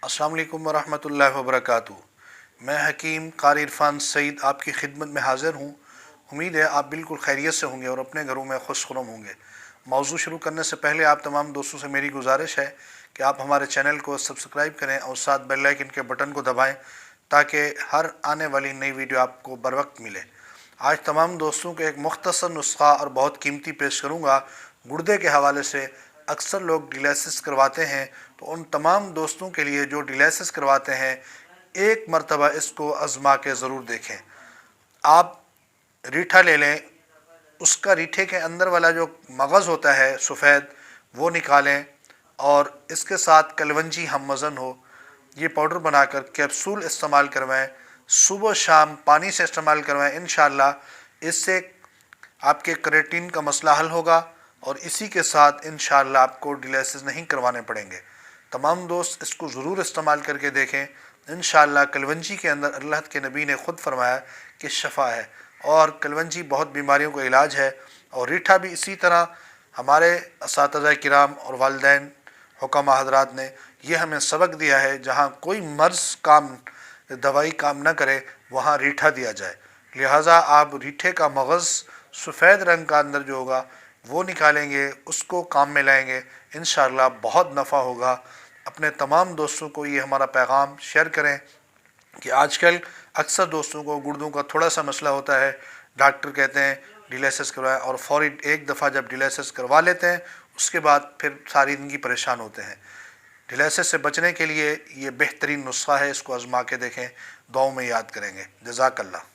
अस्सलाम वालेकुम वरहमतुल्लाहि वबरकातुहू। मैं हकीम कारी इरफान सईद आपकी खिदमत में हाज़िर हूँ। उम्मीद है आप बिल्कुल खैरियत से होंगे और अपने घरों में खुशखुरम होंगे। मौजू शुरू करने से पहले आप तमाम दोस्तों से मेरी गुजारिश है कि आप हमारे चैनल को सब्सक्राइब करें और साथ बेल आइकन के बटन को दबाएं ताकि हर आने वाली नई वीडियो आपको बर वक्त मिले। आज तमाम दोस्तों को एक मुख्तसर नुस्खा और बहुत कीमती पेश करूँगा गुर्दे के हवाले से। अक्सर लोग डिलाइसिस करवाते हैं, तो उन तमाम दोस्तों के लिए जो डिलाइसिस करवाते हैं, एक मरतबा इसको आज़मा के ज़रूर देखें। आप रीठा ले लें, उसका रीठे के अंदर वाला जो मगज़ होता है सफ़ेद, वो निकालें और इसके साथ कलवंजी हम वज़न हो, ये पाउडर बनाकर कैप्सूल इस्तेमाल करवाएं। सुबह शाम पानी से इस्तेमाल करवाएं। इंशाअल्लाह इससे आपके क्रेटिन का मसला हल होगा और इसी के साथ इंशाअल्लाह आपको डिलाइसिस नहीं करवाने पड़ेंगे। तमाम दोस्त इसको ज़रूर इस्तेमाल करके देखें। इंशाअल्लाह कलवंजी के अंदर अल्लाह के नबी ने ख़ुद फरमाया कि शफ़ा है और कलवंजी बहुत बीमारियों का इलाज है। और रीठा भी इसी तरह हमारे असातिज़ा किराम और वालिदैन हुक्मा हज़रात ने यह हमें सबक दिया है, जहाँ कोई मर्ज़ काम दवाई काम न करे वहाँ रीठा दिया जाए। लिहाजा आप रीठे का मगज़ सफ़ेद रंग का अंदर जो होगा वो निकालेंगे, उसको काम में लाएंगे, इंशाअल्लाह बहुत नफ़ा होगा। अपने तमाम दोस्तों को ये हमारा पैगाम शेयर करें कि आजकल अक्सर दोस्तों को गुर्दों का थोड़ा सा मसला होता है, डॉक्टर कहते हैं डिलाइसिस करवाएं और फ़ौरी एक दफ़ा जब डिलाइसिस करवा लेते हैं उसके बाद फिर सारी ज़िंदगी परेशान होते हैं। डिलाइसिस से बचने के लिए ये बेहतरीन नुस्खा है, इसको आज़मा के देखें। दुआओं में याद करेंगे। जज़ाकल्लाह।